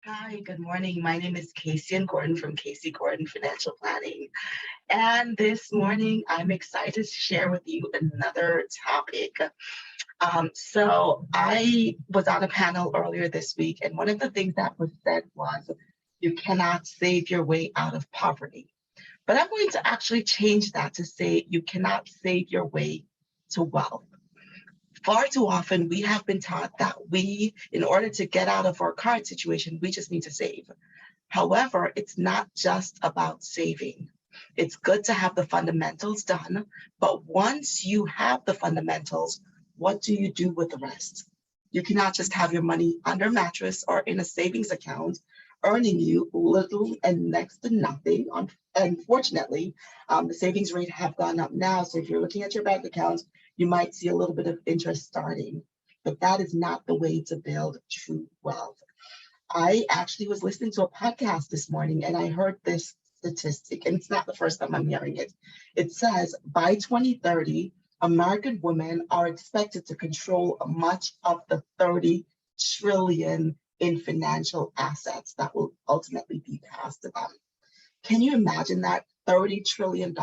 Hi, good morning. My name is Kaysian Gordon from Kaysian Financial Planning. And this morning, I'm excited to share with you another topic. I was on a panel earlier this week, and one of the things that was said was you cannot save your way out of poverty. But I'm going to actually change that to say you cannot save your way to wealth. Far too often, we have been taught that in order to get out of our current situation, we just need to save. However, it's not just about saving. It's good to have the fundamentals done, but once you have the fundamentals, what do you do with the rest? You cannot just have your money under a mattress or in a savings account earning you little and next to nothing. Unfortunately, the savings rate have gone up now. So if you're looking at your bank accounts, you might see a little bit of interest starting, but that is not the way to build true wealth. I actually was listening to a podcast this morning and I heard this statistic, and it's not the first time I'm hearing it. It says by 2030, American women are expected to control much of the 30 trillion in financial assets that will ultimately be passed to them. Can you imagine that $30 trillion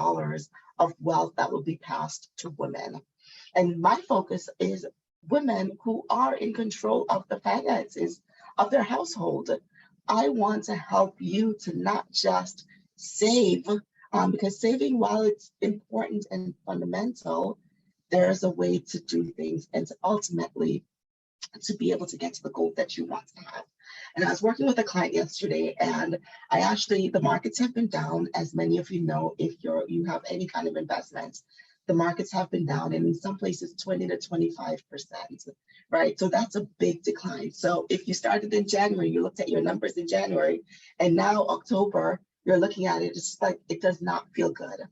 of wealth that will be passed to women? And my focus is women who are in control of the finances of their household. I want to help you to not just save, because saving, while it's important and fundamental, there's a way to do things and to ultimately to be able to get to the goal that you want to have. And I was working with a client yesterday, and the markets have been down, as many of you know, if you have any kind of investments. The markets have been down, and in some places 20 to 25%, right? So that's a big decline. So if you started in January, you looked at your numbers in January, and now October, you're looking at it, it's like it does not feel good.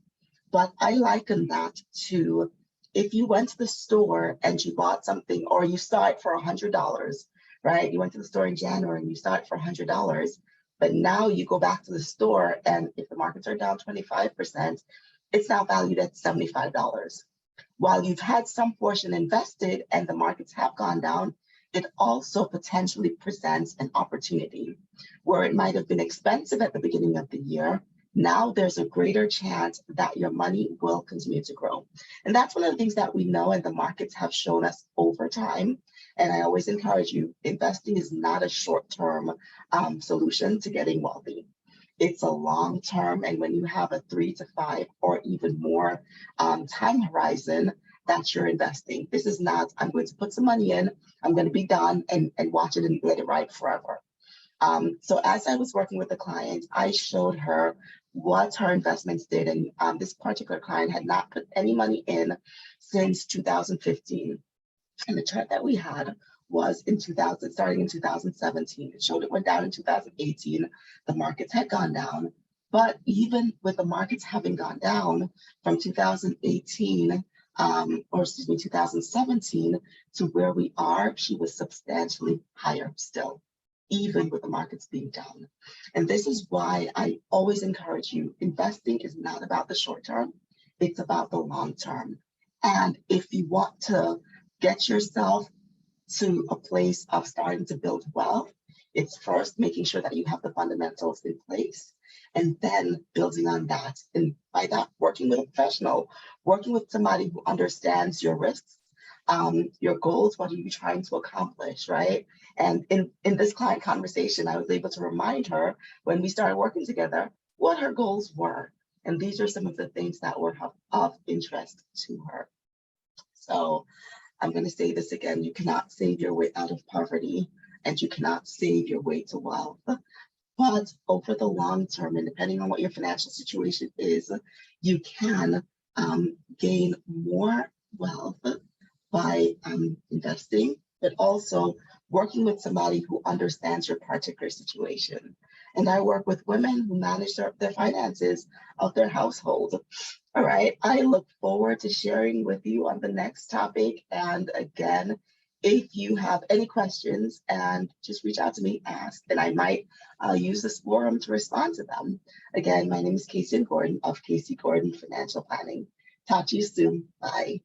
But I liken that to if you went to the store and you bought something, or you saw it for $100, right? You went to the store in January and you saw it for $100, but now you go back to the store, and if the markets are down 25%, it's now valued at $75. While you've had some portion invested and the markets have gone down, it also potentially presents an opportunity where it might have been expensive at the beginning of the year. Now there's a greater chance that your money will continue to grow. And that's one of the things that we know and the markets have shown us over time. And I always encourage you, investing is not a short-term solution to getting wealthy. It's a long term, and when you have a 3 to 5 or even more time horizon that you're investing, this is not, I'm going to put some money in, I'm going to be done and watch it and let it ride forever. So as I was working with the client, I showed her what her investments did. And this particular client had not put any money in since 2015. And the chart that we had was starting in 2017. It showed it went down in 2018. The markets had gone down. But even with the markets having gone down from 2018, 2017 to where we are, she was substantially higher still, even with the markets being down. And this is why I always encourage you, investing is not about the short term, it's about the long term. And if you want to get yourself to a place of starting to build wealth, it's first making sure that you have the fundamentals in place, and then building on that. And by that, working with a professional, working with somebody who understands your risks, your goals, what are you trying to accomplish, right? And in this client conversation, I was able to remind her when we started working together what her goals were. And these are some of the things that were of interest to her. So I'm going to say this again, you cannot save your way out of poverty, and you cannot save your way to wealth. But over the long term, and depending on what your financial situation is, you can gain more wealth by investing, but also working with somebody who understands your particular situation. And I work with women who manage their finances of their household. All right, I look forward to sharing with you on the next topic. And again, if you have any questions, and just reach out to me, ask, and I might use this forum to respond to them. Again, my name is Kaysian Gordon of Kaysian Financial Planning. Talk to you soon. Bye.